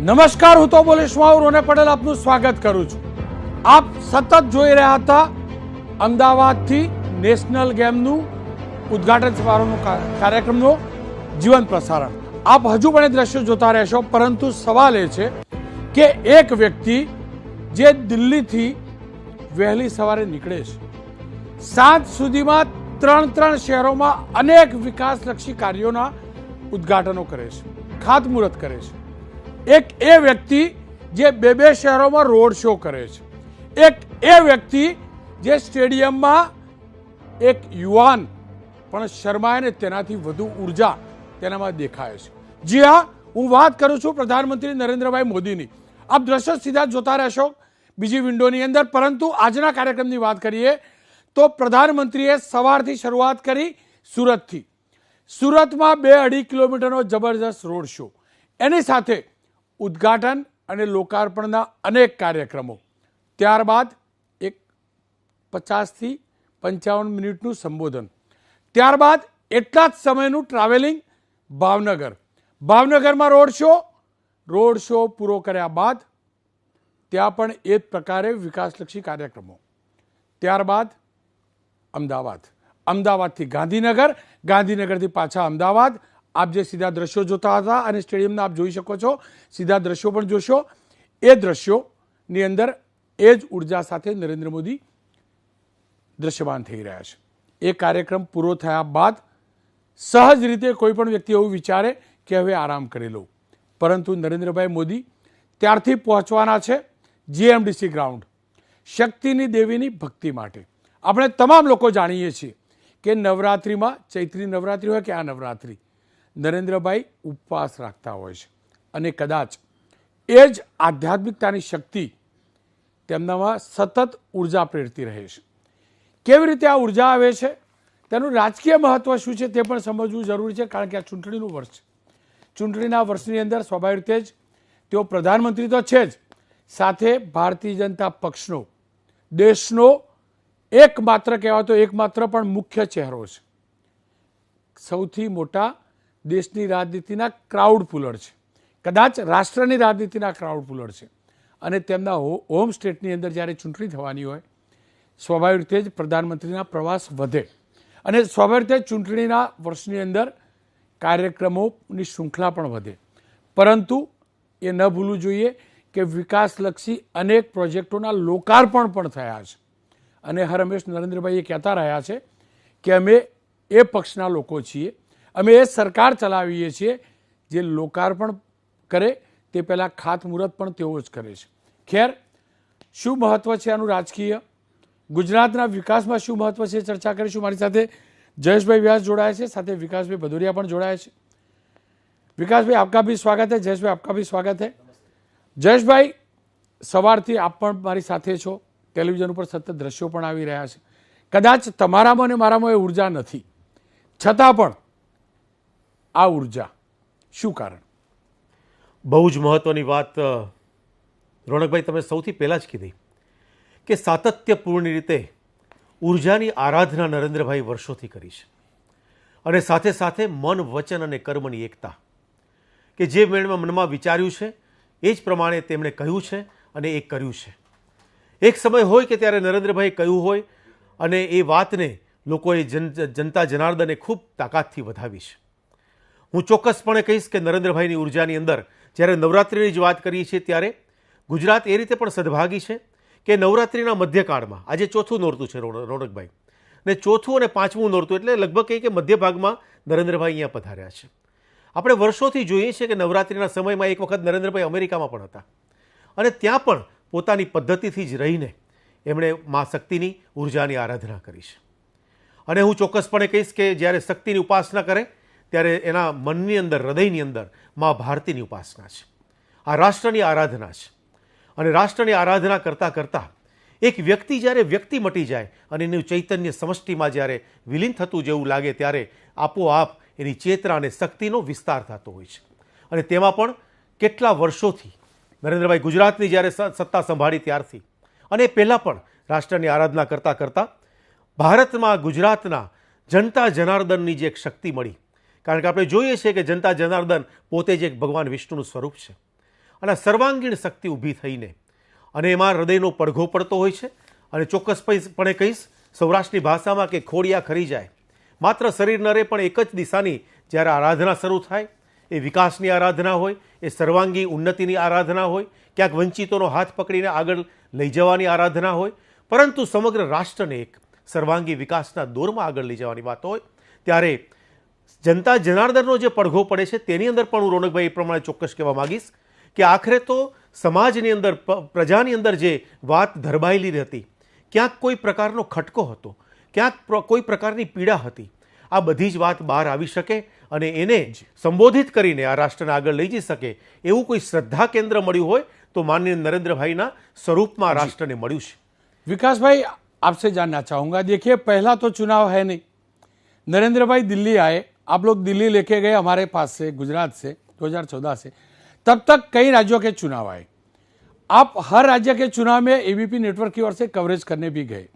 નમસ્કાર, હું તો બોલીશમાં રોનક પટેલ આપનું સ્વાગત કરું છું. આપ સતત જોઈ રહ્યા હતા અમદાવાદથી નેશનલ ગેમનું ઉદ્ઘાટન સમારોહનો કાર્યક્રમનો જીવંત પ્રસારણ. આપ હજુ પણ એ દ્રશ્યો જોતા રહેશો, પરંતુ સવાલ એ છે કે એક વ્યક્તિ જે દિલ્હીથી વહેલી સવારે નીકળે છે, સાંજ સુધીમાં ત્રણ શહેરોમાં અનેક વિકાસલક્ષી કાર્યોના ઉદ્ઘાટનો કરે છે, ખાતમુહૂર્ત કરે છે. એક એ વ્યક્તિ જે બે શહેરોમાં રોડ શો કરે છે, એક એ વ્યક્તિ જે સ્ટેડિયમમાં એક યુવાન પણ શરમાય ને તેનાથી વધુ ઉર્જા તેનામાં દેખાય છે. જી હા, હું વાત કરું છું પ્રધાનમંત્રી નરેન્દ્રભાઈ મોદીની. આપ દ્રશ્યો સીધા જોતા રહેશો બીજી વિન્ડોની અંદર. પરંતુ આજના કાર્યક્રમની વાત કરીએ તો પ્રધાનમંત્રીએ સવારથી શરૂઆત કરી સુરતથી. સુરતમાં 2-2.5 કિલોમીટરનો જબરજસ્ત રોડ શો, એની સાથે ઉદ્ઘાટન અને લોકાર્પણના અનેક કાર્યક્રમો, ત્યારબાદ એક 50થી 55 મિનિટનું સંબોધન, ત્યારબાદ એટલા જ સમયનું ટ્રાવેલિંગ ભાવનગરમાં રોડ શો પૂરો કર્યા બાદ ત્યાં પણ એ જ પ્રકારે વિકાસલક્ષી કાર્યક્રમો, ત્યારબાદ અમદાવાદથી ગાંધીનગરથી પાછા અમદાવાદ. આપ જે સીધા દ્રશ્યો જોતા હતા અને સ્ટેડિયમના આપ જોઈ શકો છો, સીધા દ્રશ્યો પણ જોશો. એ દ્રશ્યોની અંદર એ જ ઉર્જા સાથે નરેન્દ્ર મોદી દ્રશ્યમાન થઈ રહ્યા છે. એ કાર્યક્રમ પૂરો થયા બાદ સહજ રીતે કોઈ પણ વ્યક્તિ એવું વિચારે કે હવે આરામ કરી લઉં, પરંતુ નરેન્દ્રભાઈ મોદી ત્યારથી પહોંચવાના છે જીએમડીસી ગ્રાઉન્ડ, શક્તિની દેવીની ભક્તિ માટે. આપણે તમામ લોકો જાણીએ છીએ કે નવરાત્રિમાં, ચૈત્રી નવરાત્રિ હોય કે આ નવરાત્રિ, નરેન્દ્રભાઈ ઉપવાસ રાખતા હોય છે અને કદાચ એ જ આધ્યાત્મિકતાની શક્તિ તેમનામાં સતત ઉર્જા પ્રેરતી રહે છે. કેવી રીતે આ ઉર્જા આવે છે, તેનું રાજકીય મહત્વ શું છે તે પણ સમજવું જરૂરી છે, કારણ કે આ ચૂંટણીનું વર્ષ છે. ચૂંટણીના વર્ષની અંદર સ્વાભાવિક રીતે જ તેઓ પ્રધાનમંત્રી તો છે જ, સાથે ભારતીય જનતા પક્ષનો, દેશનો એકમાત્ર કહેવાતો એકમાત્ર પણ મુખ્ય ચહેરો છે. સૌથી મોટા દેશની રાજનીતિના ક્રાઉડ પુલર છે, કદાચ રાષ્ટ્રની રાજનીતિના ક્રાઉડ પુલર છે. અને તેમના હોમ સ્ટેટની અંદર જ્યારે ચૂંટણી થવાની હોય, સ્વાભાવિક રીતે જ પ્રધાનમંત્રીના પ્રવાસ વધે અને સ્વાભાવિક રીતે ચૂંટણીના વર્ષની અંદર કાર્યક્રમોની શૃંખલા પણ વધે. પરંતુ એ ન ભૂલવું જોઈએ કે વિકાસલક્ષી અનેક પ્રોજેક્ટોના લોકાર્પણ પણ થયા છે. અને હર હંમેશ નરેન્દ્રભાઈ એ કહેતા રહ્યા છે કે અમે એ પક્ષના લોકો છીએ, અમે એ સરકાર ચલાવીએ છીએ જે લોકાર્પણ કરે તે પહેલાં ખાતમુહૂર્ત પણ તેઓ જ કરે છે. ખેર, શું મહત્વ છે આનું રાજકીય, ગુજરાતના વિકાસમાં શું મહત્વ છે, ચર્ચા કરીશું. મારી સાથે જયેશભાઈ વ્યાસ જોડાયા છે, સાથે વિકાસભાઈ ભદોરિયા પણ જોડાયા છે. વિકાસભાઈ આપકા ભી સ્વાગત है, જયેશભાઈ આપકા ભી સ્વાગત है. જયેશભાઈ, સવારથી આપ પણ મારી સાથે છો, ટેલિવિઝન ઉપર સતત દ્રશ્યો પણ આવી રહ્યા છે. કદાચ તમારામાં અને મારામાં એ ઉર્જા નથી, છતાં પણ આ ઉર્જા શું કારણ? બહુ જ મહત્વની વાત રોનકભાઈ તમે સૌથી પહેલાં જ કીધી કે સાતત્યપૂર્ણ રીતે ઉર્જાની આરાધના નરેન્દ્રભાઈ વર્ષોથી કરી છે. અને સાથે સાથે મન, વચન અને કર્મની એકતા, કે જે મનમાં વિચાર્યું છે એ જ પ્રમાણે તેમણે કહ્યું છે અને એ કર્યું છે. એક સમય હોય કે ત્યારે નરેન્દ્રભાઈ કહ્યું હોય અને એ વાતને લોકોએ જનતા જનાર્દને ખૂબ તાકાતથી વધાવી છે. હું ચોક્કસપણે કહીશ કે નરેન્દ્રભાઈની ઉર્જાની અંદર જ્યારે નવરાત્રિની જ વાત કરીએ છીએ ત્યારે ગુજરાત એ રીતે પણ સદભાગી છે કે નવરાત્રિના મધ્યકાળમાં આજે ચોથું નોરતું છે રોનકભાઈ, ને ચોથું અને પાંચમું નોરતું, એટલે લગભગ કહી કે મધ્ય ભાગમાં નરેન્દ્રભાઈ અહીંયા પધાર્યા છે. આપણે વર્ષોથી જોઈએ છીએ કે નવરાત્રિના સમયમાં એક વખત નરેન્દ્રભાઈ અમેરિકામાં પણ હતા અને ત્યાં પણ પોતાની પદ્ધતિથી જ રહીને એમણે મા શક્તિની ઉર્જાની આરાધના કરી છે. અને હું ચોક્કસપણે કહીશ કે જ્યારે શક્તિની ઉપાસના કરે ત્યારે એના મનની અંદર, હૃદયની અંદર મા ભારતીની ઉપાસના છે, આ રાષ્ટ્રની આરાધના છે. અને રાષ્ટ્રની આરાધના કરતાં કરતાં એક વ્યક્તિ જ્યારે વ્યક્તિ મટી જાય અને એનું ચૈતન્ય સમષ્ટિમાં જ્યારે વિલીન થતું જેવું લાગે ત્યારે આપોઆપ એની ચેતના અને શક્તિનો વિસ્તાર થતો હોય છે. અને તેમાં પણ કેટલા વર્ષોથી નરેન્દ્રભાઈ ગુજરાતની જ્યારે સત્તા સંભાળી ત્યારથી અને પહેલાં પણ રાષ્ટ્રની આરાધના કરતાં કરતાં ભારતમાં ગુજરાતના જનતા જનાર્દનની જે એક શક્તિ મળી, કારણ કે આપણે જોઈએ છીએ કે જનતા જનાર્દન પોતે જ એક ભગવાન વિષ્ણુનું સ્વરૂપ છે અને સર્વાંગીણ શક્તિ ઊભી થઈને અને એમાં હૃદયનો પડઘો પડતો હોય છે. અને ચોક્કસપણે કહીશ સૌરાષ્ટ્રની ભાષામાં કે ખોડિયા ખરી જાય. માત્ર શરીર ન રહે પણ એક જ દિશાની જ્યારે આરાધના શરૂ થાય, એ વિકાસની આરાધના હોય, એ સર્વાંગી ઉન્નતિની આરાધના હોય, ક્યાંક વંચિતોનો હાથ પકડીને આગળ લઈ જવાની આરાધના હોય, પરંતુ સમગ્ર રાષ્ટ્રને એક સર્વાંગી વિકાસના દોરમાં આગળ લઈ જવાની વાત હોય, ત્યારે જનતા જનાર્દનનો જે પડઘો પડે છે તેની અંદર પણ હું રોનકભાઈ એ પ્રમાણે ચોક્કસ કહેવા માગીશ કે આખરે તો સમાજની અંદર પ્રજાની અંદર જે વાત ધરબાયેલી હતી, ક્યાંક કોઈ પ્રકારનો ખટકો હતો, ક્યાંક કોઈ પ્રકારની પીડા હતી, આ બધી જ વાત બહાર આવી શકે અને એને સંબોધિત કરીને આ રાષ્ટ્રને આગળ લઈ જઈ શકે એવું કોઈ શ્રદ્ધા કેન્દ્ર મળ્યું હોય તો माननीय नरेंद्र स्वरूप में राष्ट्र ने मळ्युं छे। विकास भाई, आपसे जानना चाहूंगा, देखिए पहला तो चुनाव है नहीं, नरेंद्र भाई दिल्ली आए, आप लोग दिल्ली लेके गए हमारे पास से, गुजरात से 2014 से, तब तक कई राज्यों के चुनाव आए, आप हर राज्य के चुनाव में एबीपी नेटवर्क की ओर से कवरेज करने भी गए।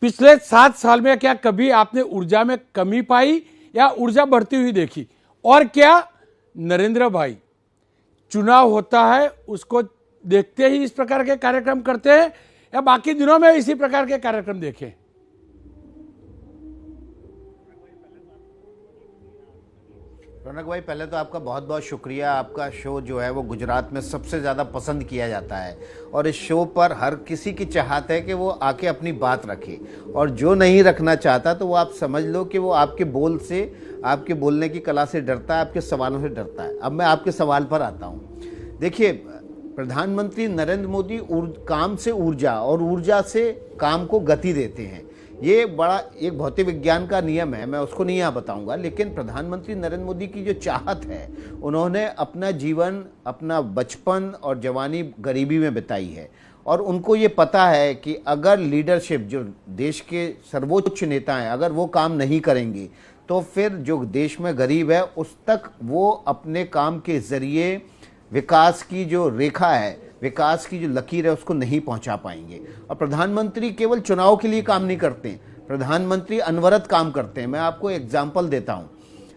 पिछले 7 साल में क्या कभी आपने ऊर्जा में कमी पाई या ऊर्जा बढ़ती हुई देखी? और क्या नरेंद्र भाई चुनाव होता है उसको देखते ही इस प्रकार के कार्यक्रम करते हैं या बाकी दिनों में इसी प्रकार के कार्यक्रम देखें? रौनक भाई, पहले तो आपका बहुत बहुत शुक्रिया। आपका शो जो है वो गुजरात में सबसे ज़्यादा पसंद किया जाता है और इस शो पर हर किसी की चाहत है कि वो आके अपनी बात रखे, और जो नहीं रखना चाहता तो वो आप समझ लो कि वो आपके बोल से, आपके बोलने की कला से डरता है, आपके सवालों से डरता है। अब मैं आपके सवाल पर आता हूँ। देखिए, प्रधानमंत्री नरेंद्र मोदी काम से ऊर्जा और ऊर्जा से काम को गति देते हैं। ये बड़ा एक भौतिक विज्ञान का नियम है, मैं उसको नहीं यहाँ बताऊंगा, लेकिन प्रधानमंत्री नरेंद्र मोदी की जो चाहत है, उन्होंने अपना जीवन, अपना बचपन और जवानी गरीबी में बिताई है, और उनको ये पता है कि अगर लीडरशिप, जो देश के सर्वोच्च नेता हैं, अगर वो काम नहीं करेंगे तो फिर जो देश में गरीब है उस तक वो अपने काम के ज़रिए विकास की जो रेखा है, विकास की जो लकीर है, उसको नहीं पहुंचा पाएंगे। और प्रधानमंत्री केवल चुनाव के लिए काम नहीं करते, प्रधानमंत्री अनवरत काम करते हैं। मैं आपको एग्जाम्पल देता हूं।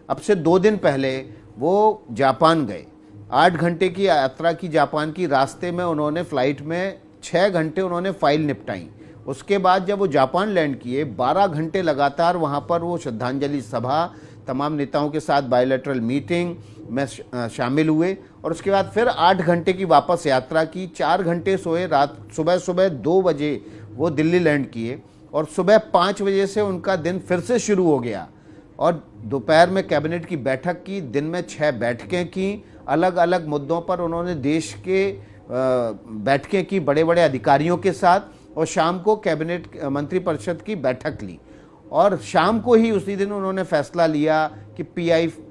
अब से 2 दिन पहले वो जापान गए, 8 घंटे की यात्रा की जापान की। रास्ते में उन्होंने फ्लाइट में 6 घंटे उन्होंने फाइल निपटाई। उसके बाद जब वो जापान लैंड किए, 12 घंटे लगातार वहाँ पर वो श्रद्धांजलि सभा, तमाम नेताओं के साथ बायलैटरल मीटिंग में शामिल हुए, और उसके बाद फिर 8 घंटे की वापस यात्रा की। 4 घंटे सोए, सुबह 2 बजे वो दिल्ली लैंड किए, और सुबह 5 बजे से उनका दिन फिर से शुरू हो गया, और दोपहर में कैबिनेट की बैठक की, दिन में 6 बैठकें की, अलग अलग मुद्दों पर उन्होंने देश के बैठकें की बड़े बड़े अधिकारियों के साथ, और शाम को कैबिनेट मंत्रिपरिषद की बैठक ली। और शाम को ही उसी दिन उन्होंने फैसला लिया कि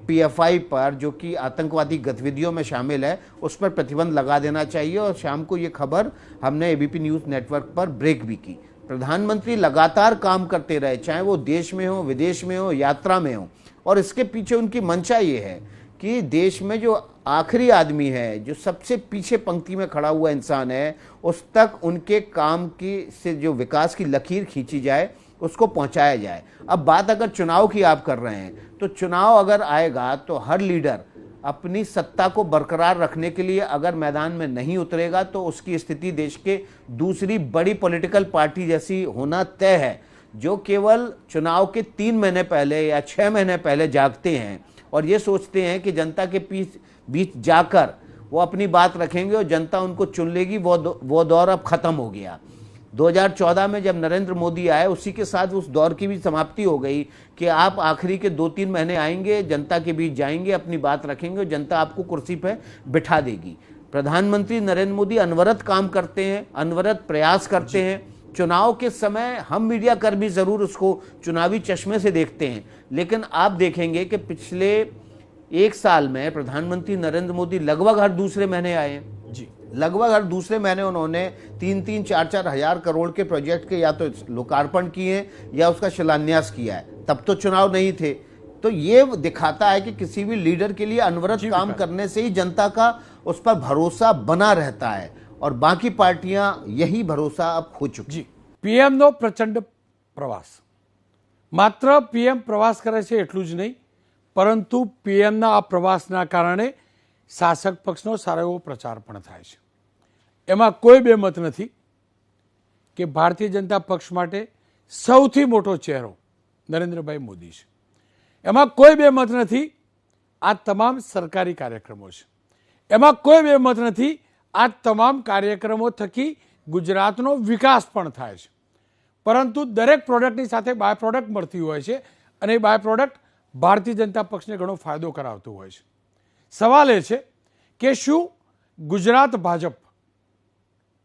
PFI पर, जो कि आतंकवादी गतिविधियों में शामिल है, उस पर प्रतिबंध लगा देना चाहिए। और शाम को ये खबर हमने ABP न्यूज़ नेटवर्क पर ब्रेक भी की। प्रधानमंत्री लगातार काम करते रहे, चाहे वो देश में हो, विदेश में हो, यात्रा में हो, और इसके पीछे उनकी मंशा ये है कि देश में जो आखिरी आदमी है, जो सबसे पीछे पंक्ति में खड़ा हुआ इंसान है, उस तक उनके काम की से जो विकास की लकीर खींची जाए, उसको पहुंचाया जाए। अब बात अगर चुनाव की आप कर रहे हैं, तो चुनाव अगर आएगा तो हर लीडर अपनी सत्ता को बरकरार रखने के लिए अगर मैदान में नहीं उतरेगा तो उसकी स्थिति देश के दूसरी बड़ी पॉलिटिकल पार्टी जैसी होना तय है, जो केवल चुनाव के 3 महीने पहले या 6 महीने पहले जागते हैं और ये सोचते हैं कि जनता के बीच जाकर वो अपनी बात रखेंगे और जनता उनको चुन लेगी। वो दौर अब खत्म हो गया। 2014 में जब नरेंद्र मोदी आए, उसी के साथ उस दौर की भी समाप्ति हो गई कि आप आखिरी के 2-3 महीने आएंगे, जनता के बीच जाएंगे, अपनी बात रखेंगे और जनता आपको कुर्सी पर बिठा देगी। प्रधानमंत्री नरेंद्र मोदी अनवरत काम करते हैं, अनवरत प्रयास करते हैं। चुनाव के समय हम मीडिया कर भी ज़रूर उसको चुनावी चश्मे से देखते हैं, लेकिन आप देखेंगे कि पिछले 1 साल में प्रधानमंत्री नरेंद्र मोदी लगभग हर दूसरे महीने आए हैं जी। लगभग हर दूसरे महीने उन्होंने 3-3, 4-4 हजार करोड़ के प्रोजेक्ट के या तो लोकार्पण किए या उसका शिलान्यास किया है। तब तो चुनाव नहीं थे। तो ये दिखाता है कि किसी भी लीडर के लिए अनवरत काम करने से ही जनता का उस पर भरोसा बना रहता है, और बाकी पार्टियां यही भरोसा अब खो चुकी। PM નો પ્રચંડ પ્રવાસ, માત્ર PM પ્રવાસ કરે છે એટલું જ નહીં, પરંતુ PM ના આ પ્રવાસના કારણે શાસક પક્ષનો સારો એવો પ્રચાર પણ થાય છે. એમાં કોઈ બે મત નથી કે ભારતીય જનતા પક્ષ માટે સૌથી મોટો ચહેરો નરેન્દ્રભાઈ મોદી છે. એમાં કોઈ બે મત નથી આ તમામ સરકારી કાર્યક્રમો છે. એમાં કોઈ બે મત નથી આ તમામ કાર્યક્રમો થકી ગુજરાતનો વિકાસ પણ થાય છે. પરંતુ દરેક પ્રોડક્ટની સાથે બાય પ્રોડક્ટ મળતી હોય છે અને એ બાય પ્રોડક્ટ ભારતીય જનતા પક્ષને ઘણો ફાયદો કરાવતું હોય છે. સવાલ એ છે કે શું ગુજરાત ભાજપ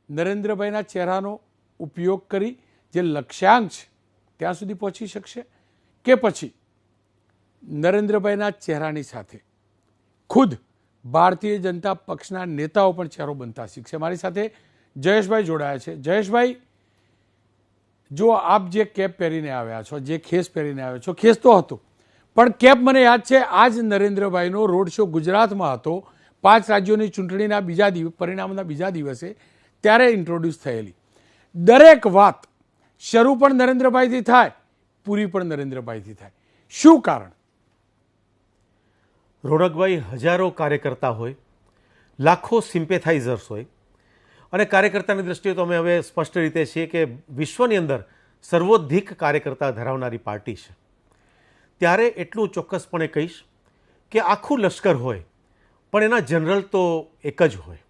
નરેન્દ્રભાઈના ચહેરાનો ઉપયોગ કરી જે લક્ષ્યાંક છે ત્યાં સુધી પહોંચી શકશે કે પછી નરેન્દ્રભાઈના ચહેરાની સાથે ખુદ ભારતીય જનતા પક્ષના નેતાઓ પણ ચહેરો બનતા શીખશે. મારી સાથે જયેશભાઈ જોડાયા છે. જયેશભાઈ, જો આપ જે કેપ પહેરીને આવ્યા છો, જે ખેસ પહેરીને આવ્યા છો, ખેસ તો હતો પણ કેપ મને યાદ છે આજ નરેન્દ્રભાઈનો રોડ શો ગુજરાતમાં હતો 5 રાજ્યોની ચૂંટણીના પરિણામના બીજા દિવસે, ત્યારે ઇન્ટ્રોડ્યુસ થયેલી. દરેક વાત શરૂ પણ નરેન્દ્રભાઈથી થાય, પૂરી પણ નરેન્દ્રભાઈથી થાય. શું કારણ? રોનકભાઈ, હજારો કાર્યકર્તા હોય, લાખો સિમ્પેથાઇઝર્સ હોય અને કાર્યકર્તાની દ્રષ્ટિએ તો અમે હવે સ્પષ્ટ રીતે છીએ કે વિશ્વની અંદર સર્વોધિક કાર્યકર્તા ધરાવનારી પાર્ટી છે. ત્યારે એટલું ચોક્કસપણે કહીશ કે આખું લશ્કર હોય પણ એના જનરલ તો એક જ હોય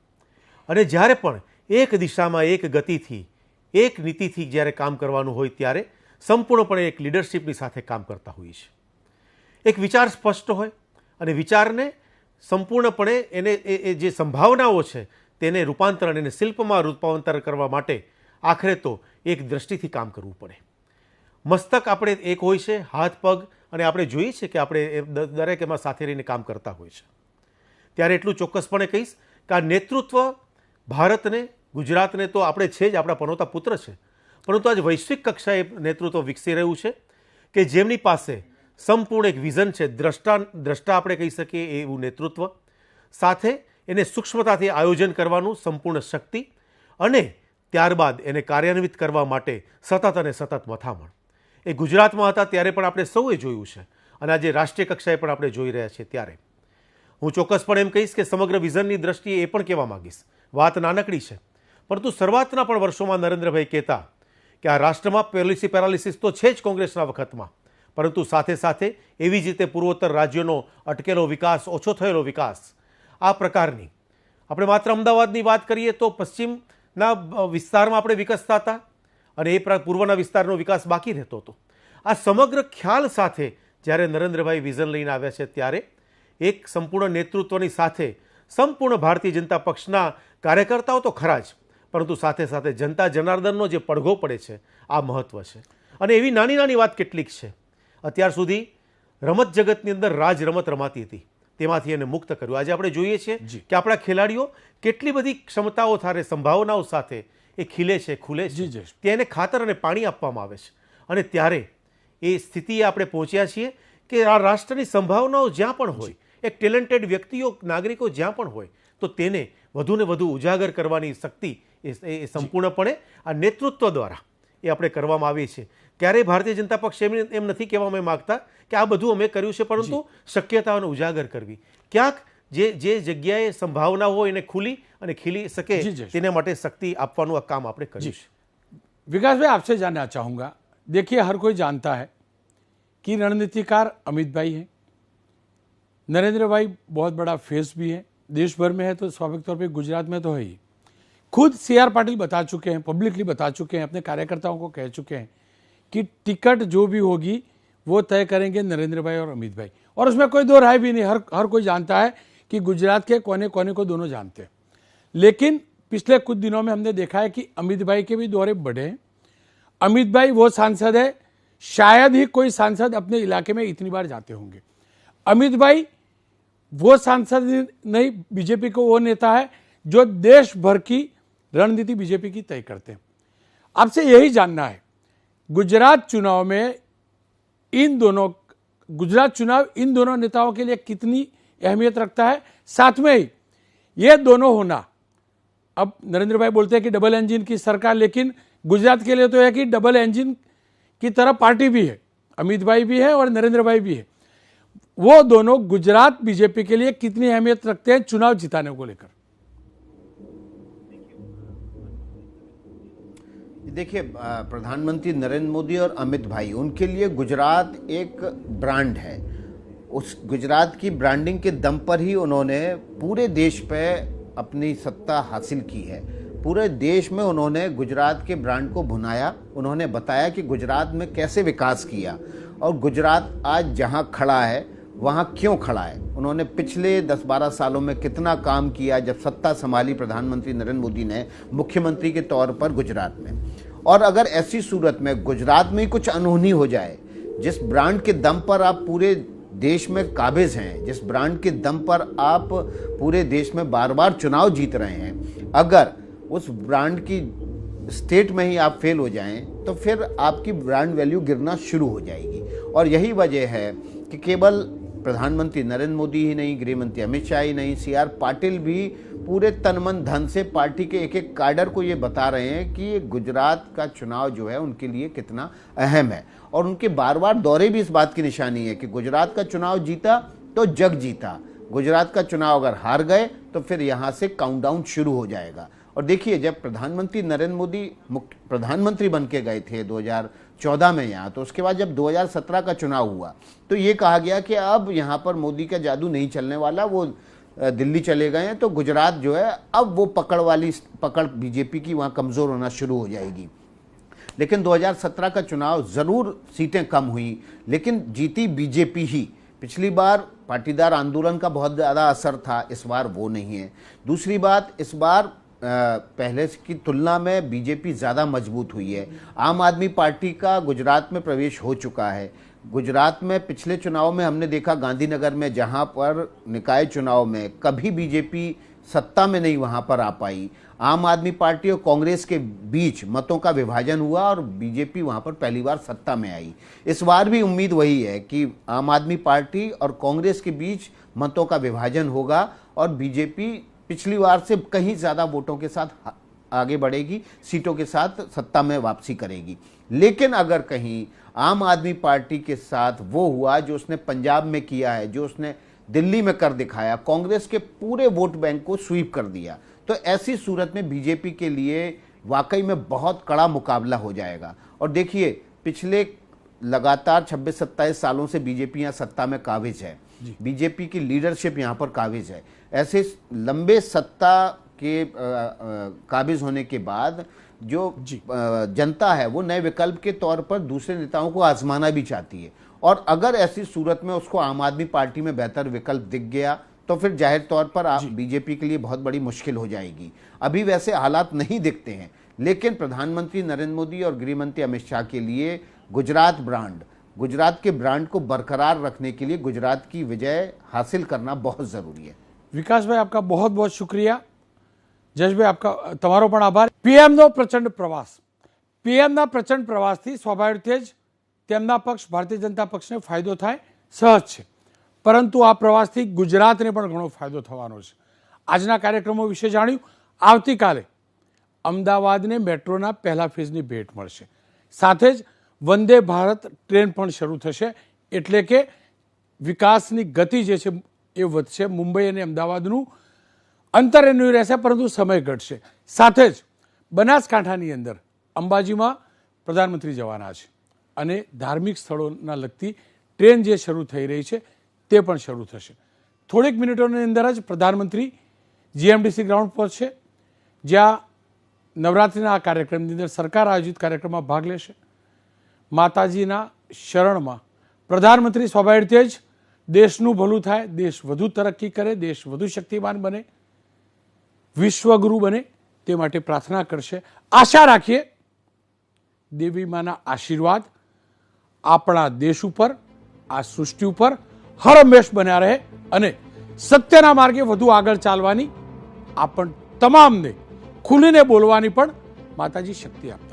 અને જ્યારે પણ એક દિશામાં એક ગતિથી એક નીતિથી જ્યારે કામ કરવાનું હોય ત્યારે સંપૂર્ણપણે એક લીડરશિપની સાથે કામ કરતા હોઈએ છીએ. એક વિચાર સ્પષ્ટ હોય અને વિચારને સંપૂર્ણપણે એને એ જે સંભાવનાઓ છે તેને રૂપાંતરણ, એને શિલ્પમાં રૂપાંતર કરવા માટે આખરે તો એક દ્રષ્ટિથી કામ કરવું પડે. મસ્તક આપણે એક હોય છે, હાથ પગ, અને આપણે જોઈએ છીએ કે આપણે દરેક એમાં સાથે રહીને કામ કરતા હોય છે. ત્યારે એટલું ચોક્કસપણે કહીશ કે આ નેતૃત્વ ભારતને, ગુજરાતને તો આપણે છે જ, આપણા પનોતા પુત્ર છે, પરંતુ આજ વૈશ્વિક કક્ષાએ નેતૃત્વ વિકસી રહ્યું છે કે જેમની પાસે સંપૂર્ણ એક વિઝન છે, દ્રષ્ટા આપણે કહી શકીએ એવું નેતૃત્વ, સાથે એને સૂક્ષ્મતાથી આયોજન કરવાનું સંપૂર્ણ શક્તિ અને ત્યારબાદ એને કાર્યાન્વિત કરવા માટે સતત અને સતત મથામણ. એ ગુજરાતમાં હતા ત્યારે પણ આપણે સૌએ જોયું છે અને આજે રાષ્ટ્રીય કક્ષાએ પણ આપણે જોઈ રહ્યા છીએ. ત્યારે હું ચોક્કસપણે એમ કહીશ કે સમગ્ર વિઝનની દ્રષ્ટિએ એ પણ કહેવા માંગીશ, વાત નાનકડી છે પરંતુ શરૂઆતના પણ વર્ષોમાં નરેન્દ્રભાઈ કહેતા કે આ રાષ્ટ્રમાં પોલિસી પેરાલિસિસ તો છે જ કોંગ્રેસના વખતમાં, પરંતુ સાથે સાથે એવી જ રીતે પૂર્વોત્તર રાજ્યોનો અટકેલો વિકાસ, ઓછો થયેલો વિકાસ, આ પ્રકારની આપણે માત્ર અમદાવાદની વાત કરીએ તો પશ્ચિમના વિસ્તારમાં આપણે વિકસતા હતા અને એ પૂર્વના વિસ્તારનો વિકાસ બાકી રહેતો હતો. આ સમગ્ર ખ્યાલ સાથે જ્યારે નરેન્દ્રભાઈ વિઝન લઈને આવ્યા છે ત્યારે એક સંપૂર્ણ નેતૃત્વની સાથે સંપૂર્ણ ભારતીય જનતા પક્ષના કાર્યકર્તાઓ તો ખરા જ, પરંતુ સાથે સાથે જનતા જનાર્દનનો જે પડઘો પડે છે આ મહત્વ છે. અને એવી નાની નાની વાત કેટલીક છે. અત્યાર સુધી રમત જગતની અંદર રાજ રમત રમાતી હતી, તેમાંથી એને મુક્ત કર્યું. આજે આપણે જોઈએ છીએ કે આપણા ખેલાડીઓ કેટલી બધી ક્ષમતાઓ સાથે, સંભાવનાઓ સાથે એ ખીલે છે, ખુલે છે. ત્યાં એને ખાતર અને પાણી આપવામાં આવે છે અને ત્યારે એ સ્થિતિએ આપણે પહોંચ્યા છીએ કે આ રાષ્ટ્રની સંભાવનાઓ જ્યાં પણ હોય, એક ટેલેન્ટેડ વ્યક્તિઓ, નાગરિકો જ્યાં પણ હોય, તો તેને વધુને વધુ ઉજાગર કરવાની શક્તિ એ સંપૂર્ણપણે આ નેતૃત્વ દ્વારા એ આપણે કરવામાં આવી છે. ક્યારેય ભારતીય જનતા પક્ષ એમ નથી કહેવામાં માગતા કે આ બધું અમે કર્યું છે, પરંતુ શક્યતાઓને ઉજાગર કરવી, ક્યાંક જે જગ્યાએ સંભાવના હોય એને ખુલી અને ખીલી શકે તેના માટે शक्ति આપવાનું આ काम આપણે કર્યું છે. विकास भाई, आपसे जानना चाहूँगा, देखिए हर कोई जानता है कि रणनीतिकार अमित भाई हैं, नरेंद्र भाई बहुत बड़ा फेस भी है, देश भर में है तो स्वाभाविक तौर पे गुजरात में तो है ही. खुद CR पाटिल बता चुके हैं, पब्लिकली बता चुके हैं, अपने कार्यकर्ताओं को कह चुके हैं कि टिकट जो भी होगी वो तय करेंगे नरेंद्र भाई और अमित भाई, और उसमें कोई दो राय भी नहीं. हर कोई जानता है कि गुजरात के कोने कोने को दोनों जानते हैं. लेकिन पिछले कुछ दिनों में हमने देखा है कि अमित भाई के भी दौरे बढ़े हैं. अमित भाई वो सांसद है, शायद ही कोई सांसद अपने इलाके में इतनी बार जाते होंगे. अमित भाई वो सांसद नहीं, बीजेपी को वो नेता है जो देश भर की रणनीति बीजेपी की तय करते हैं. आपसे यही जानना है, गुजरात चुनाव इन दोनों नेताओं के लिए कितनी अहमियत रखता है. साथ में ही ये दोनों होना, अब नरेंद्र भाई बोलते हैं कि डबल इंजन की सरकार, लेकिन गुजरात के लिए तो है कि डबल इंजन की तरह पार्टी भी है, अमित भाई भी है और नरेंद्र भाई भी है. वो दोनों गुजरात बीजेपी के लिए कितनी अहमियत रखते हैं चुनाव जिताने को लेकर? देखिए, प्रधानमंत्री नरेंद्र मोदी और अमित भाई, उनके लिए गुजरात एक ब्रांड है। उस गुजरात की ब्रांडिंग के दम पर ही उन्होंने पूरे देश पे अपनी सत्ता हासिल की है। पूरे देश में उन्होंने गुजरात के ब्रांड को भुनाया। उन्होंने बताया कि गुजरात में कैसे विकास किया और गुजरात आज जहां खड़ा है वहां क्यों खड़ा है। उन्होंने पिछले 10-12 सालों में कितना काम किया जब सत्ता संभाली प्रधानमंत्री नरेंद्र मोदी ने मुख्यमंत्री के तौर पर गुजरात में। और अगर ऐसी सूरत में गुजरात में ही कुछ अनहोनी हो जाए, जिस ब्रांड के दम पर आप पूरे देश में काबिज हैं, जिस ब्रांड के दम पर आप पूरे देश में बार बार चुनाव जीत रहे हैं, अगर उस ब्रांड की स्टेट में ही आप फेल हो जाएं तो फिर आपकी ब्रांड वैल्यू गिरना शुरू हो जाएगी। और यही वजह है कि केवल प्रधानमंत्री नरेंद्र मोदी ही नहीं, गृहमंत्री अमित शाह ही नहीं, CR पाटिल भी पूरे तन मन धन से पार्टी के एक एक कैडर को ये बता रहे हैं कि ये गुजरात का चुनाव जो है उनके लिए कितना अहम है। और उनके बार बार दौरे भी इस बात की निशानी है कि गुजरात का चुनाव जीता तो जग जीता, गुजरात का चुनाव अगर हार गए तो फिर यहाँ से काउंटडाउन शुरू हो जाएगा। और देखिए, जब प्रधानमंत्री नरेंद्र मोदी प्रधानमंत्री बन के गए थे 2014 में यहाँ, तो उसके बाद जब 2017 का चुनाव हुआ तो ये कहा गया कि अब यहाँ पर मोदी का जादू नहीं चलने वाला, वो दिल्ली चले गए हैं, तो गुजरात जो है अब वो पकड़ बीजेपी की वहाँ कमज़ोर होना शुरू हो जाएगी। लेकिन 2017 का चुनाव ज़रूर सीटें कम हुई, लेकिन जीती बीजेपी ही। पिछली बार पाटीदार आंदोलन का बहुत ज़्यादा असर था, इस बार वो नहीं है। दूसरी बात, इस बार पहले की तुलना में बीजेपी ज़्यादा मजबूत हुई है। आम आदमी पार्टी का गुजरात में प्रवेश हो चुका है। गुजरात में पिछले चुनाव में हमने देखा, गांधीनगर में जहां पर निकाय चुनाव में कभी बीजेपी सत्ता में नहीं वहां पर आ पाई, आम आदमी पार्टी और कांग्रेस के बीच मतों का विभाजन हुआ और बीजेपी वहां पर पहली बार सत्ता में आई। इस बार भी उम्मीद वही है कि आम आदमी पार्टी और कांग्रेस के बीच मतों का विभाजन होगा और बीजेपी पिछली बार से कहीं ज़्यादा वोटों के साथ आगे बढ़ेगी, सीटों के साथ सत्ता में वापसी करेगी। लेकिन अगर कहीं आम आदमी पार्टी के साथ वो हुआ जो उसने पंजाब में किया है, जो उसने दिल्ली में कर दिखाया, कांग्रेस के पूरे वोट बैंक को स्वीप कर दिया, तो ऐसी सूरत में बीजेपी के लिए वाकई में बहुत कड़ा मुकाबला हो जाएगा। और देखिए, पिछले लगातार 26-27 सालों से बीजेपी यहाँ सत्ता में काबिज है, बीजेपी की लीडरशिप यहाँ पर काबिज है। ऐसे लंबे सत्ता के काबिज होने के बाद जो जनता है वो नए विकल्प के तौर पर दूसरे नेताओं को आजमाना भी चाहती है। और अगर ऐसी सूरत में उसको आम आदमी पार्टी में बेहतर विकल्प दिख गया तो फिर जाहिर तौर पर बीजेपी के लिए बहुत बड़ी मुश्किल हो जाएगी। अभी वैसे हालात नहीं दिखते हैं, लेकिन प्रधानमंत्री नरेंद्र मोदी और गृहमंत्री अमित शाह के लिए गुजरात के ब्रांड को बरकरार रखने के लिए गुजरात की विजय हासिल करना बहुत जरूरी है। विकास भाई, आपका बहुत बहुत शुक्रिया। जश भाई, आपका તમારો પણ આભાર। પીએમનો પ્રચંડ પ્રવાસ, પીએમના પ્રચંડ પ્રવાસથી સ્વાભાવિક રીતે જ તેમના પક્ષ ભારતીય જનતા પક્ષને ફાયદો થાય સહજ છે, પરંતુ આ પ્રવાસથી ગુજરાતને પણ ઘણો ફાયદો થવાનો છે। આજના કાર્યક્રમો વિશે જાણ્યું। આવતીકાલે અમદાવાદને મેટ્રોના પહેલા ફેઝની ભેટ મળશે, સાથે જ વંદે ભારત ટ્રેન પણ શરૂ થશે, એટલે કે વિકાસની ગતિ જે છે એ વધશે। મુંબઈ અને અમદાવાદનું અંતર એનું રહેશે, પરંતુ સમય ઘટશે। સાથે જ બનાસકાંઠાની અંદર અંબાજીમાં પ્રધાનમંત્રી જવાના છે અને ધાર્મિક સ્થળોના લગતી ટ્રેન જે શરૂ થઈ રહી છે તે પણ શરૂ થશે। થોડીક મિનિટોની અંદર જ પ્રધાનમંત્રી GMDC ગ્રાઉન્ડ પહોંચશે, જ્યાં નવરાત્રિના આ કાર્યક્રમની અંદર સરકાર આયોજિત કાર્યક્રમમાં ભાગ લેશે। માતાજીના શરણમાં પ્રધાનમંત્રી સ્વાભાવિક રીતે જ દેશનું ભલું થાય, દેશ વધુ તરક્કી કરે, દેશ વધુ શક્તિમાન બને, વિશ્વગુરુ બને, તે માટે પ્રાર્થના કરશે। આશા રાખીએ દેવી માના આશીર્વાદ આપણા દેશ ઉપર, આ સૃષ્ટિ ઉપર હર હંમેશ બન્યા રહે અને સત્યના માર્ગે વધુ આગળ ચાલવાની આપણ તમામને ખુલીને બોલવાની પણ માતાજી શક્તિ આપે।